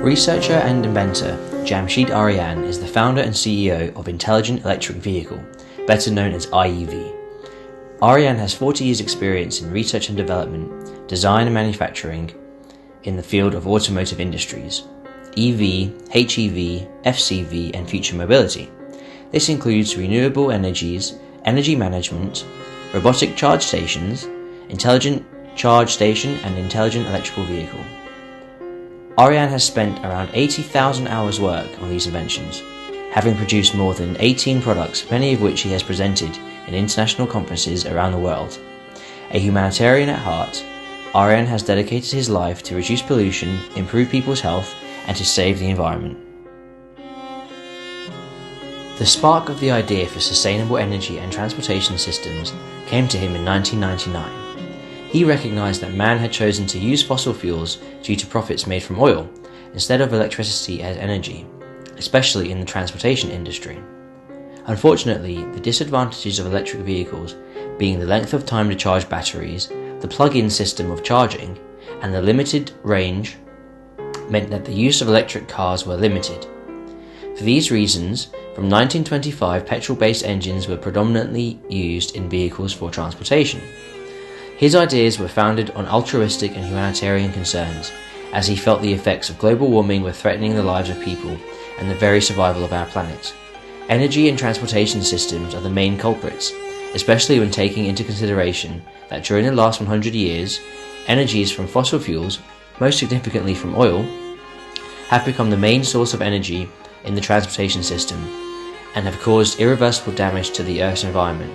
Researcher and inventor Jamshid Aryan is the founder and CEO of Intelligent Electric Vehicle, better known as IEV. Aryan has 40 years' experience in research and development, design and manufacturing in the field of automotive industries, EV, HEV, FCV and future mobility. This includes renewable energies, energy management, robotic charge stations, intelligent charge station and intelligent electrical vehicle. Aryan has spent around 80,000 hours work on these inventions, having produced more than 18 products, many of which he has presented in international conferences around the world. A humanitarian at heart, Aryan has dedicated his life to reduce pollution, improve people's health, and to save the environment. The spark of the idea for sustainable energy and transportation systems came to him in 1999. He recognized that man had chosen to use fossil fuels due to profits made from oil, instead of electricity as energy, especially in the transportation industry. Unfortunately, the disadvantages of electric vehicles, being the length of time to charge batteries, the plug-in system of charging, and the limited range, meant that the use of electric cars were limited. For these reasons, from 1925 petrol-based engines were predominantly used in vehicles for transportation. His ideas were founded on altruistic and humanitarian concerns, as he felt the effects of global warming were threatening the lives of people and the very survival of our planet. Energy and transportation systems are the main culprits, especially when taking into consideration that during the last 100 years, energies from fossil fuels, most significantly from oil, have become the main source of energy in the transportation system and have caused irreversible damage to the Earth's environment.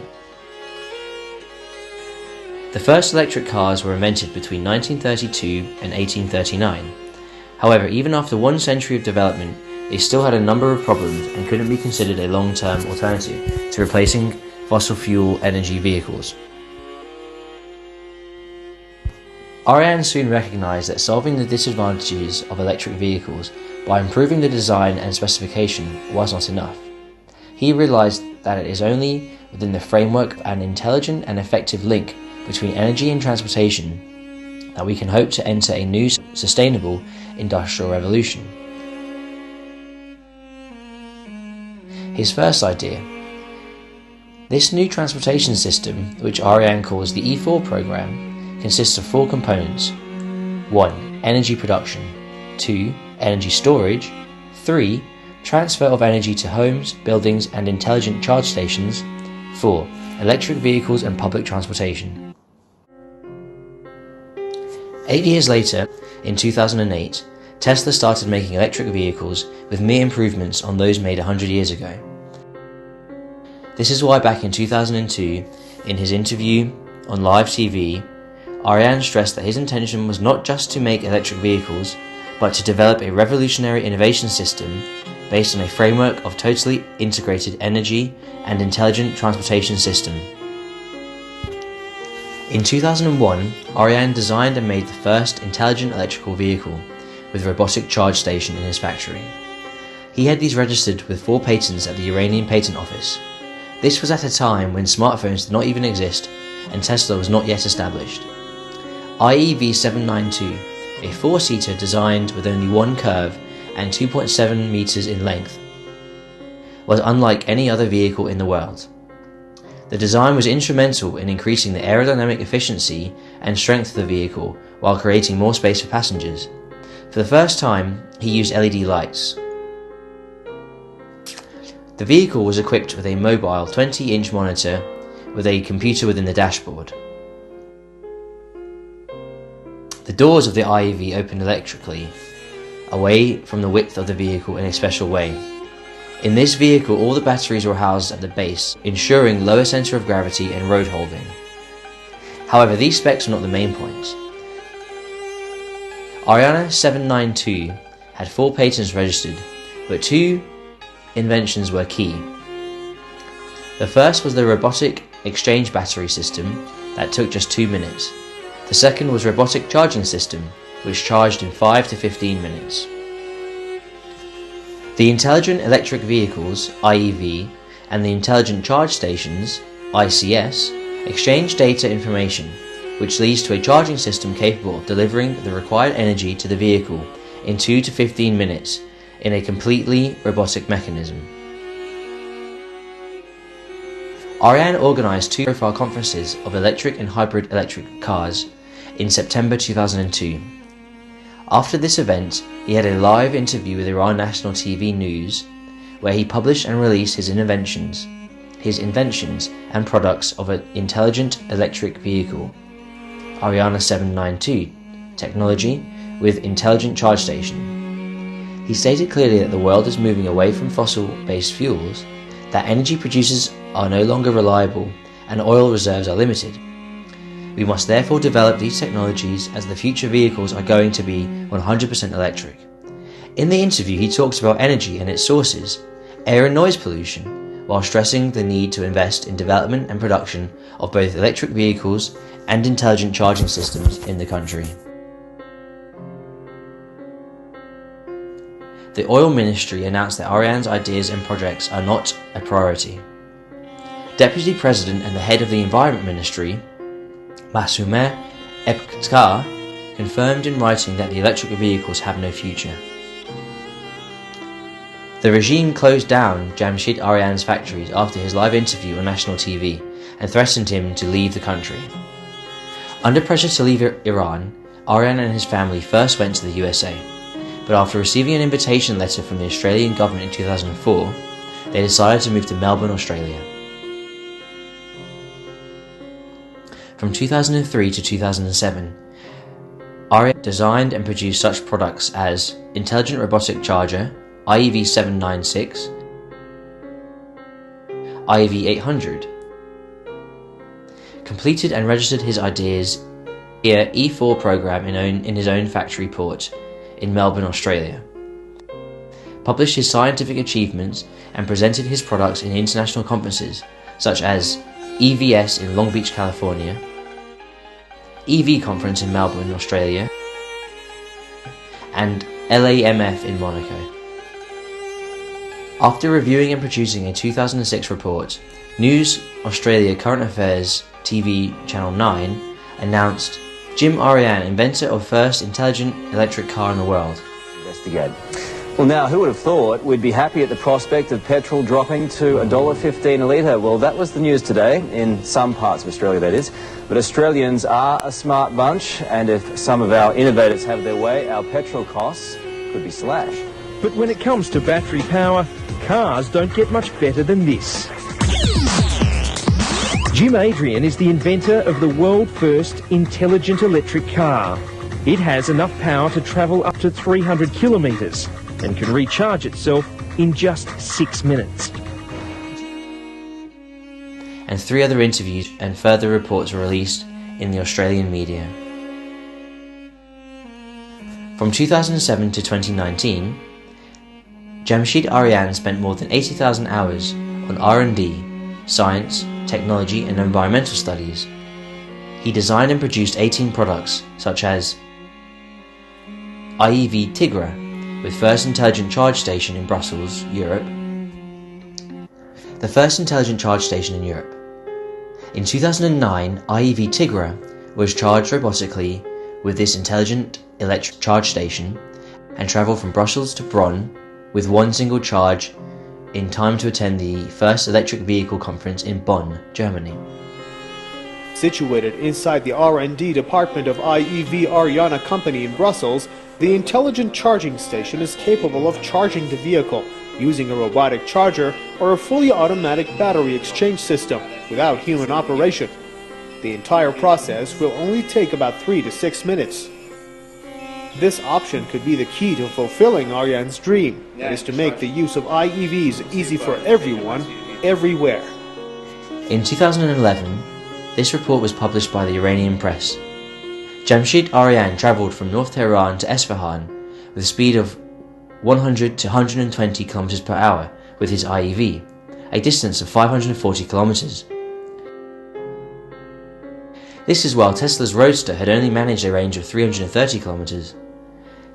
The first electric cars were invented between 1932 and 1839. However, even after 1 century of development, they still had a number of problems and couldn't be considered a long-term alternative to replacing fossil fuel energy vehicles. Aryan soon recognized that solving the disadvantages of electric vehicles by improving the design and specification was not enough. He realized that it is only within the framework of an intelligent and effective link between energy and transportation that we can hope to enter a new sustainable industrial revolution. His first idea. This new transportation system, which Aryan calls the E4 program, consists of 4 components. 1. Energy production. 2. Energy storage. 3. Transfer of energy to homes, buildings and intelligent charge stations. 4. Electric vehicles and public transportation. 8 years later, in 2008, Tesla started making electric vehicles with mere improvements on those made 100 years ago. This is why back in 2002, in his interview on live TV, Aryan stressed that his intention was not just to make electric vehicles, but to develop a revolutionary innovation system based on a framework of totally integrated energy and intelligent transportation system. In 2001, Aryan designed and made the first intelligent electrical vehicle with a robotic charge station in his factory. He had these registered with 4 patents at the Iranian Patent Office. This was at a time when smartphones did not even exist and Tesla was not yet established. IEV 792, a 4-seater designed with only 1 curve and 2.7 meters in length, was unlike any other vehicle in the world. The design was instrumental in increasing the aerodynamic efficiency and strength of the vehicle while creating more space for passengers. For the first time, he used LED lights. The vehicle was equipped with a mobile 20-inch monitor with a computer within the dashboard. The doors of the IEV opened electrically, away from the width of the vehicle in a special way. In this vehicle, all the batteries were housed at the base, ensuring lower center of gravity and road holding. However, these specs are not the main points. Aryan 792 had 4 patents registered, but 2 inventions were key. The first was the robotic exchange battery system that took just 2 minutes. The second was robotic charging system, which charged in 5 to 15 minutes. The Intelligent Electric Vehicles, IEV, and the Intelligent Charge Stations, ICS, exchange data information, which leads to a charging system capable of delivering the required energy to the vehicle in 2 to 15 minutes in a completely robotic mechanism. Ariane organised 2 profile conferences of electric and hybrid electric cars in September 2002. After this event, he had a live interview with Iran National TV News, where he published and released his inventions and products of an intelligent electric vehicle, Ariane 792 technology with intelligent charge station. He stated clearly that the world is moving away from fossil-based fuels, that energy producers are no longer reliable, and oil reserves are limited. We must therefore develop these technologies, as the future vehicles are going to be 100% electric. In the interview, he talks about energy and its sources, air and noise pollution, while stressing the need to invest in development and production of both electric vehicles and intelligent charging systems in the country. The Oil Ministry announced that Ariane's ideas and projects are not a priority. Deputy President and the head of the Environment Ministry, Masoumer Ebkar, confirmed in writing that the electric vehicles have no future. The regime closed down Jamshid Ariane's factories after his live interview on national TV and threatened him to leave the country. Under pressure to leave Iran, Ariane and his family first went to the USA, but after receiving an invitation letter from the Australian government in 2004, they decided to move to Melbourne, Australia. From 2003 to 2007, Ariane designed and produced such products as Intelligent Robotic Charger, IEV 796, IEV 800, completed and registered his ideas via E4 program in his own factory port in Melbourne, Australia, published his scientific achievements and presented his products in international conferences such as EVS in Long Beach, California, EV Conference in Melbourne, Australia, and LAMF in Monaco. After reviewing and producing a 2006 report, News Australia Current Affairs TV Channel 9 announced Jim Ariane, inventor of first intelligent electric car in the world. Investigate. Well, now, who would have thought we'd be happy at the prospect of petrol dropping to $1.15 a litre? Well, that was the news today, in some parts of Australia, that is. But Australians are a smart bunch, and if some of our innovators have their way, our petrol costs could be slashed. But when it comes to battery power, cars don't get much better than this. Jim Adrian is the inventor of the world's first intelligent electric car. It has enough power to travel up to 300 kilometres and can recharge itself in just 6 minutes. And 3 other interviews and further reports were released in the Australian media. From 2007 to 2019, Jamshid Ariane spent more than 80,000 hours on R&D, science, technology and environmental studies. He designed and produced 18 products such as IEV Tigra, with first intelligent charge station in Brussels, Europe. The first intelligent charge station in Europe. In 2009, IEV Tigra was charged robotically with this intelligent electric charge station and travelled from Brussels to Bonn with one single charge in time to attend the first electric vehicle conference in Bonn, Germany. Situated inside the R&D department of IEV Ariane company in Brussels, the intelligent charging station is capable of charging the vehicle using a robotic charger or a fully automatic battery exchange system without human operation. The entire process will only take about 3 to 6 minutes. This option could be the key to fulfilling Ariane's dream, that is to make the use of IEVs easy for everyone, everywhere. In 2011, this report was published by the Iranian press. Jamshid Ariane travelled from North Tehran to Esfahan with a speed of 100 to 120 km per hour with his IEV, a distance of 540 kilometers. This is while Tesla's Roadster had only managed a range of 330 kilometers.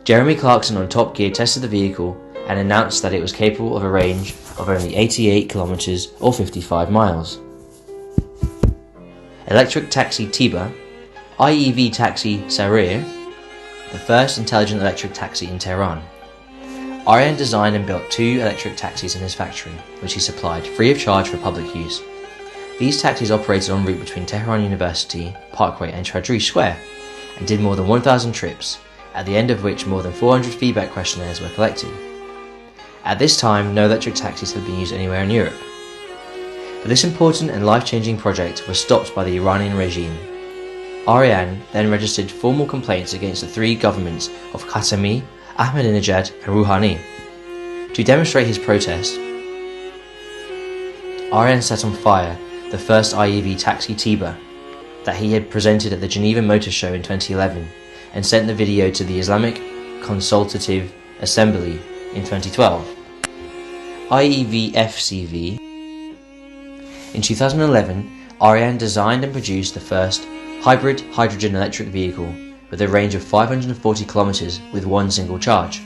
Jeremy Clarkson on Top Gear tested the vehicle and announced that it was capable of a range of only 88 kilometers or 55 miles. Electric taxi Tiba IEV taxi Sarir, the first intelligent electric taxi in Tehran. Aryan designed and built 2 electric taxis in his factory, which he supplied free of charge for public use. These taxis operated en route between Tehran University, Parkway and Chowdhury Square, and did more than 1,000 trips, at the end of which more than 400 feedback questionnaires were collected. At this time, no electric taxis had been used anywhere in Europe. But this important and life-changing project was stopped by the Iranian regime. Aryan then registered formal complaints against the 3 governments of Khatami, Ahmadinejad and Rouhani. To demonstrate his protest, Aryan set on fire the first IEV taxi Tiba that he had presented at the Geneva Motor Show in 2011 and sent the video to the Islamic Consultative Assembly in 2012. IEV FCV. In 2011, Aryan designed and produced the first hybrid hydrogen electric vehicle with a range of 540 kilometers with one single charge.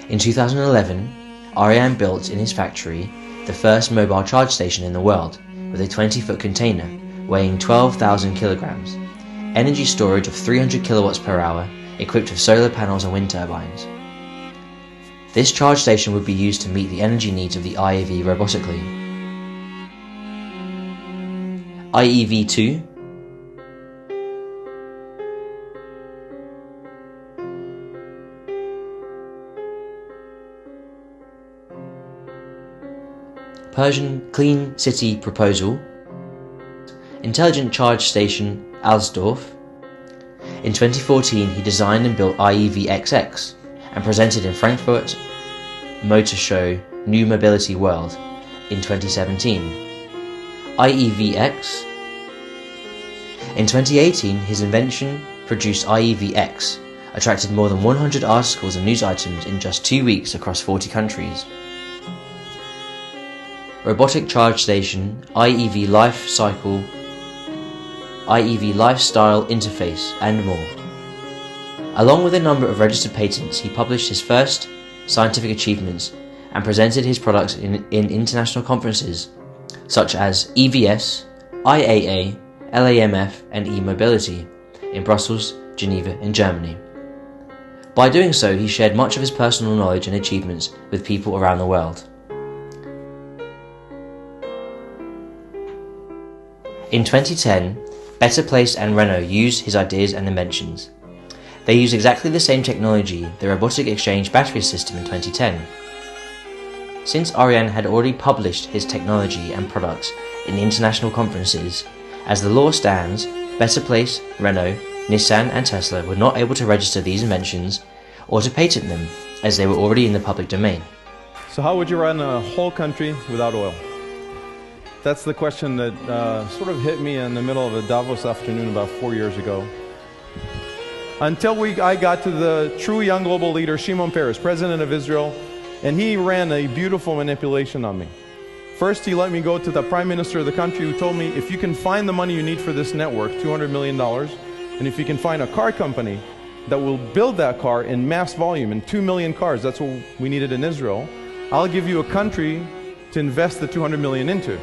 In 2011, Aryan built in his factory the first mobile charge station in the world with a 20-foot container weighing 12,000 kilograms, energy storage of 300 kilowatts per hour, equipped with solar panels and wind turbines. This charge station would be used to meet the energy needs of the IEV robotically. IEV-2. Persian Clean City Proposal. Intelligent Charge Station Alsdorf. In 2014, he designed and built IEV-XX and presented in Frankfurt Motor Show New Mobility World in 2017. IEV-X. In 2018, his invention produced IEV-X, attracted more than 100 articles and news items in just 2 weeks across 40 countries. Robotic Charge Station, IEV Life Cycle, IEV Lifestyle Interface, and more. Along with a number of registered patents, he published his first scientific achievements and presented his products in international conferences such as EVS, IAA, LAMF, and e-mobility in Brussels, Geneva, and Germany. By doing so, he shared much of his personal knowledge and achievements with people around the world. In 2010, Better Place and Renault used his ideas and inventions. They used exactly the same technology, the robotic exchange battery system, in 2010. Since Aryan had already published his technology and products in international conferences, as the law stands, Better Place, Renault, Nissan and Tesla were not able to register these inventions or to patent them, as they were already in the public domain. So how would you run a whole country without oil? That's the question that sort of hit me in the middle of a Davos afternoon about 4 years ago. Until I got to the true young global leader, Shimon Peres, president of Israel, and he ran a beautiful manipulation on me. First, he let me go to the prime minister of the country, who told me, if you can find the money you need for this network, $200 million, and if you can find a car company that will build that car in mass volume, in 2 million cars, that's what we needed in Israel, I'll give you a country to invest the $200 million into.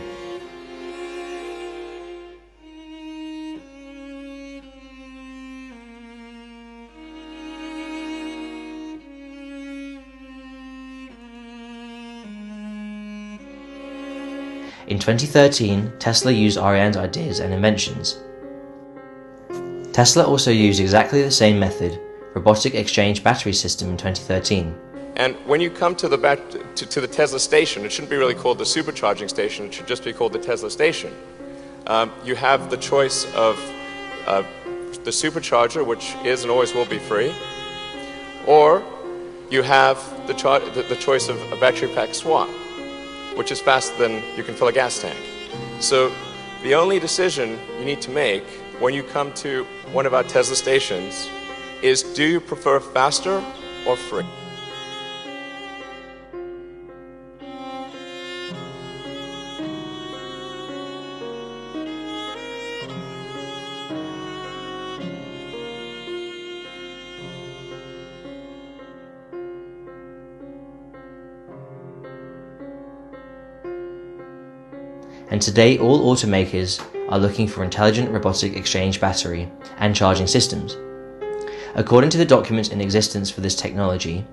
In 2013, Tesla used Aryan's ideas and inventions. Tesla also used exactly the same method, robotic exchange battery system, in 2013. And when you come to the Tesla station, it shouldn't be really called the supercharging station, it should just be called the Tesla station. You have the choice of the supercharger, which is and always will be free, or you have the choice of a battery pack swap, which is faster than you can fill a gas tank. So the only decision you need to make when you come to one of our Tesla stations is, do you prefer faster or free? And today all automakers are looking for intelligent robotic exchange battery and charging systems. According to the documents in existence for this technology,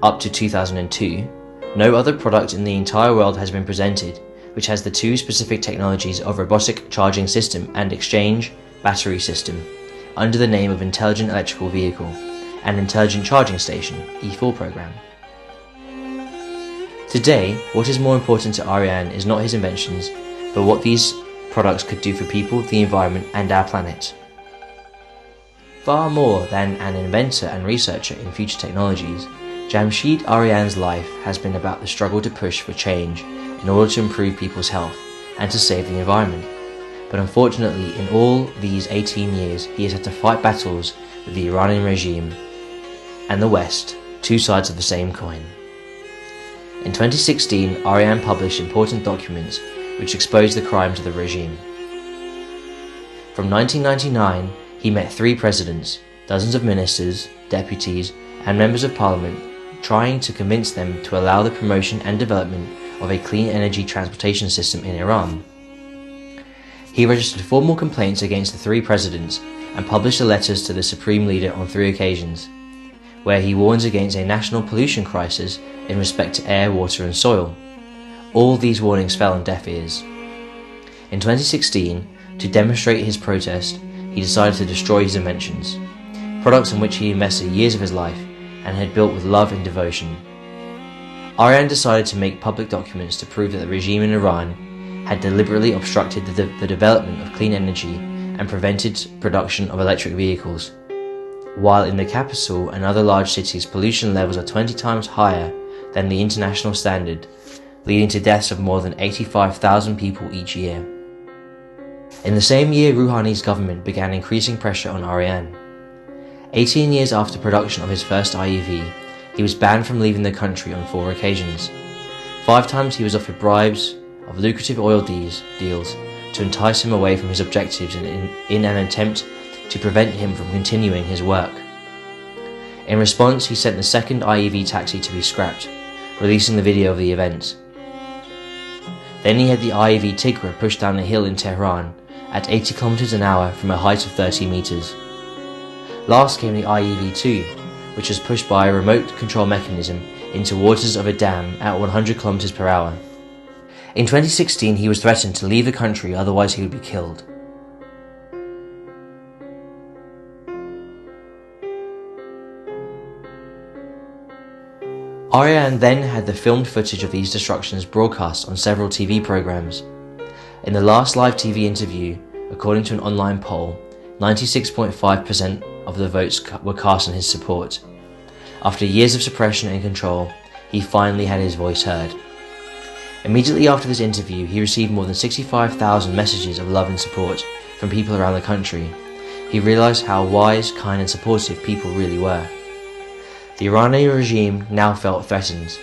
up to 2002, no other product in the entire world has been presented which has the two specific technologies of robotic charging system and exchange battery system under the name of Intelligent Electrical Vehicle and Intelligent Charging Station E4 program. Today, what is more important to Ariane is not his inventions, but what these products could do for people, the environment, and our planet. Far more than an inventor and researcher in future technologies, Jamshid Ariane's life has been about the struggle to push for change in order to improve people's health and to save the environment. But unfortunately, in all these 18 years, he has had to fight battles with the Iranian regime and the West, two sides of the same coin. In 2016, Ariane published important documents which exposed the crimes of the regime. From 1999, he met 3 presidents, dozens of ministers, deputies, and members of parliament, trying to convince them to allow the promotion and development of a clean energy transportation system in Iran. He registered formal complaints against the 3 presidents and published the letters to the Supreme Leader on 3 occasions, where he warns against a national pollution crisis in respect to air, water and soil. All these warnings fell on deaf ears. In 2016, to demonstrate his protest, he decided to destroy his inventions, products in which he invested years of his life and had built with love and devotion. Ariane decided to make public documents to prove that the regime in Iran had deliberately obstructed the development of clean energy and prevented production of electric vehicles. While in the capital and other large cities, pollution levels are 20 times higher than the international standard, leading to deaths of more than 85,000 people each year. In the same year, Rouhani's government began increasing pressure on Ariane. 18 years after production of his first IEV, he was banned from leaving the country on 4 occasions. 5 times he was offered bribes of lucrative oil deals to entice him away from his objectives in an attempt to prevent him from continuing his work. In response, he sent the second IEV taxi to be scrapped, releasing the video of the event. Then he had the IEV Tigra pushed down a hill in Tehran at 80 km an hour from a height of 30 meters. Last came the IEV-2, which was pushed by a remote control mechanism into waters of a dam at 100 km per hour. In 2016, he was threatened to leave the country, otherwise he would be killed. Ariane then had the filmed footage of these destructions broadcast on several TV programs. In the last live TV interview, according to an online poll, 96.5% of the votes were cast in his support. After years of suppression and control, he finally had his voice heard. Immediately after this interview, he received more than 65,000 messages of love and support from people around the country. He realized how wise, kind and supportive people really were. The Iranian regime now felt threatened.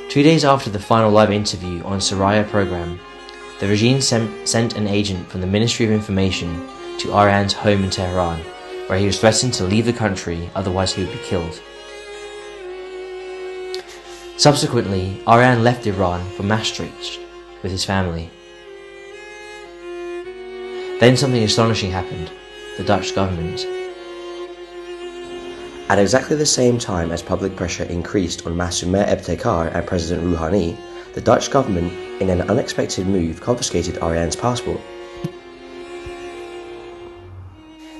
2 days after the final live interview on Soraya program, the regime sent an agent from the Ministry of Information to Ariane's home in Tehran, where he was threatened to leave the country, otherwise he would be killed. Subsequently, Ariane left Iran for Maastricht with his family. Then something astonishing happened. The Dutch government. At exactly the same time as public pressure increased on Masoumer Ebtekar and President Rouhani, the Dutch government, in an unexpected move, confiscated Ariane's passport.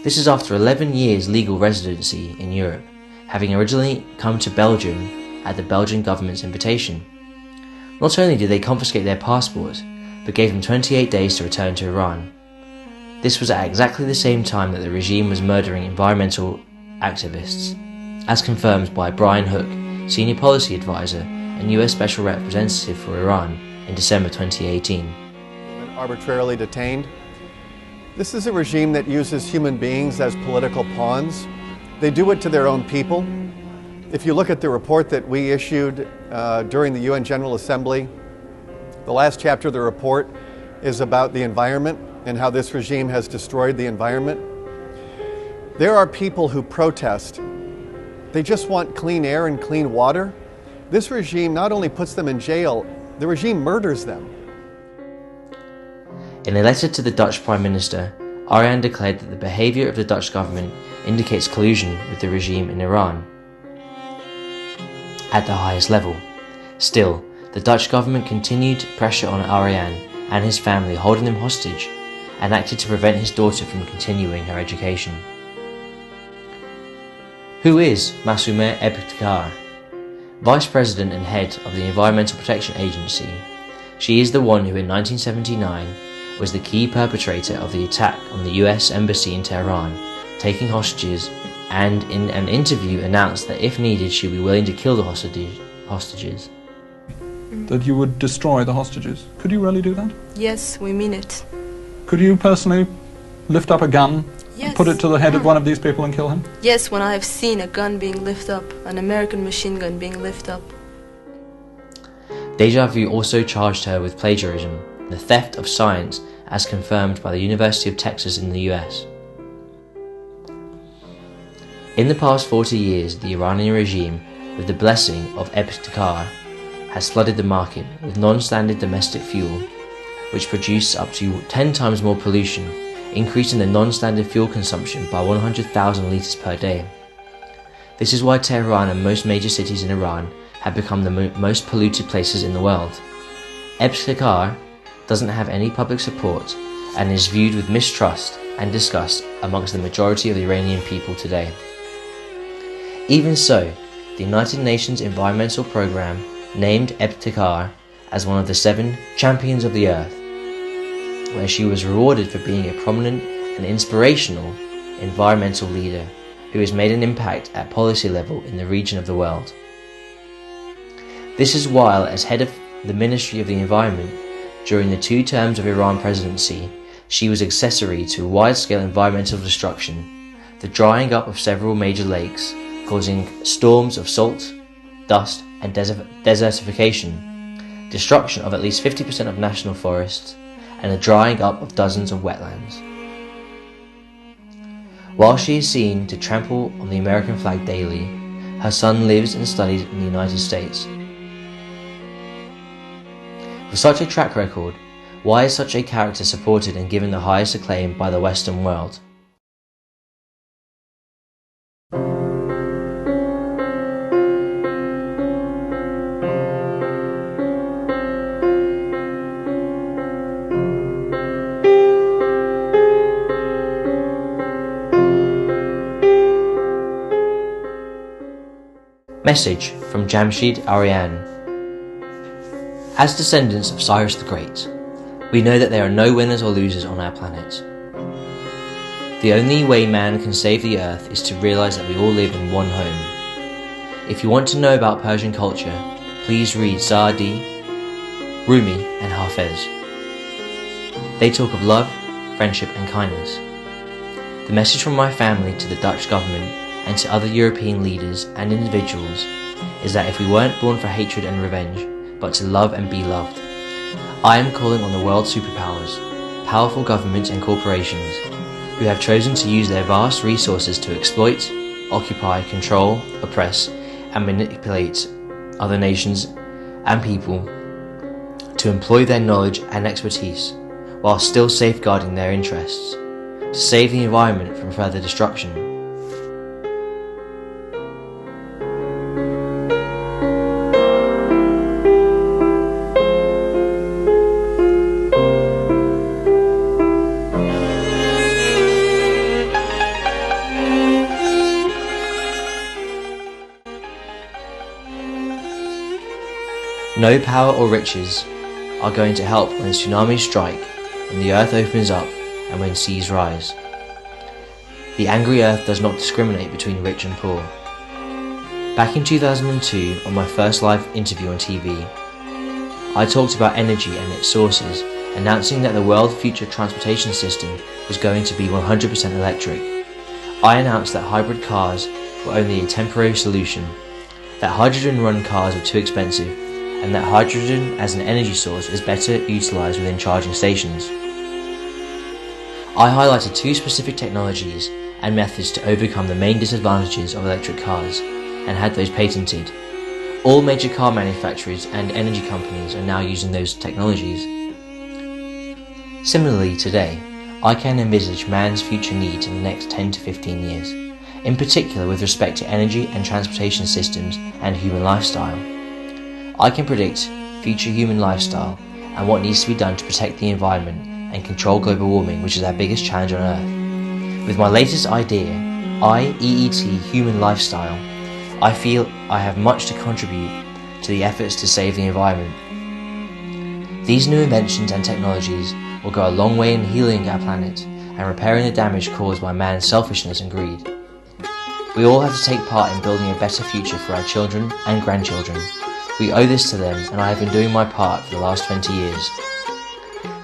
This is after 11 years legal residency in Europe, having originally come to Belgium at the Belgian government's invitation. Not only did they confiscate their passports, but gave him 28 days to return to Iran. This was at exactly the same time that the regime was murdering environmental activists, as confirmed by Brian Hook, Senior Policy Advisor and US Special Representative for Iran in December 2018. Arbitrarily detained. This is a regime that uses human beings as political pawns. They do it to their own people. If you look at the report that we issued during the UN General Assembly, the last chapter of the report is about the environment and how this regime has destroyed the environment. There are people who protest. They just want clean air and clean water. This regime not only puts them in jail, the regime murders them. In a letter to the Dutch Prime Minister, Ariane declared that the behaviour of the Dutch government indicates collusion with the regime in Iran at the highest level. Still, the Dutch government continued pressure on Ariane and his family, holding him hostage, and acted to prevent his daughter from continuing her education. Who is Masoumer Ebtekar? Vice President and head of the Environmental Protection Agency, she is the one who in 1979 was the key perpetrator of the attack on the US Embassy in Tehran, taking hostages, and in an interview announced that if needed she would be willing to kill the hostages. That you would destroy the hostages. Could you really do that? Yes, we mean it. Could you personally lift up a gun, Yes. put it to the head of one of these people and kill him? Yes, when I have seen a gun being lifted up, an American machine gun being lifted up. Deja Vu also charged her with plagiarism, the theft of science, as confirmed by the University of Texas in the US. In the past 40 years, the Iranian regime, with the blessing of Ebtekar, has flooded the market with non-standard domestic fuel, which produces up to 10 times more pollution, increasing the non-standard fuel consumption by 100,000 litres per day. This is why Tehran and most major cities in Iran have become the most polluted places in the world. Ebtekar doesn't have any public support and is viewed with mistrust and disgust amongst the majority of the Iranian people today. Even so, the United Nations Environmental Programme named Ebtekar as one of the 7 champions of the earth, where she was rewarded for being a prominent and inspirational environmental leader who has made an impact at policy level in the region of the world. This is while, as head of the Ministry of the Environment during the 2 terms of Iran presidency, she was accessory to wide-scale environmental destruction, the drying up of several major lakes, causing storms of salt, dust and desertification, destruction of at least 50% of national forests, and the drying up of dozens of wetlands. While she is seen to trample on the American flag daily, her son lives and studies in the United States. With such a track record, why is such a character supported and given the highest acclaim by the Western world? Message from Jamshid Ariane. As descendants of Cyrus the Great, we know that there are no winners or losers on our planet. The only way man can save the earth is to realize that we all live in one home. If you want to know about Persian culture, please read Saadi, Rumi and Hafez. They talk of love, friendship and kindness. The message from my family to the Dutch government and to other European leaders and individuals is that if we weren't born for hatred and revenge, but to love and be loved, I am calling on the world superpowers, powerful governments and corporations, who have chosen to use their vast resources to exploit, occupy, control, oppress, and manipulate other nations and people, to employ their knowledge and expertise, while still safeguarding their interests, to save the environment from further destruction. No power or riches are going to help when tsunamis strike, when the earth opens up, and when seas rise. The angry earth does not discriminate between rich and poor. Back in 2002, on my first live interview on TV, I talked about energy and its sources, announcing that the world future transportation system was going to be 100% electric. I announced that hybrid cars were only a temporary solution, that hydrogen-run cars were too expensive, and that hydrogen as an energy source is better utilised within charging stations. I highlighted 2 specific technologies and methods to overcome the main disadvantages of electric cars, and had those patented. All major car manufacturers and energy companies are now using those technologies. Similarly, today, I can envisage man's future needs in the next 10 to 15 years, in particular with respect to energy and transportation systems and human lifestyle. I can predict future human lifestyle and what needs to be done to protect the environment and control global warming, which is our biggest challenge on Earth. With my latest idea, IEET Human Lifestyle, I feel I have much to contribute to the efforts to save the environment. These new inventions and technologies will go a long way in healing our planet and repairing the damage caused by man's selfishness and greed. We all have to take part in building a better future for our children and grandchildren. We owe this to them, and I have been doing my part for the last 20 years.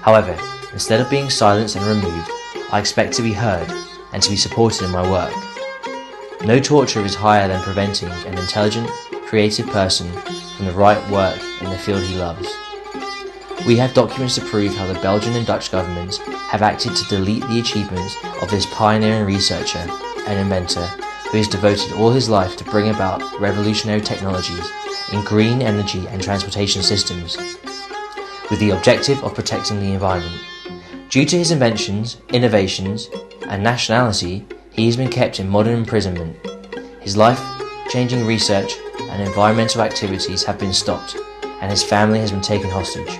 However, instead of being silenced and removed, I expect to be heard and to be supported in my work. No torture is higher than preventing an intelligent, creative person from the right work in the field he loves. We have documents to prove how the Belgian and Dutch governments have acted to delete the achievements of this pioneering researcher and inventor who has devoted all his life to bring about revolutionary technologies in green energy and transportation systems, with the objective of protecting the environment. Due to his inventions, innovations, and nationality, he has been kept in modern imprisonment. His life-changing research and environmental activities have been stopped, and his family has been taken hostage.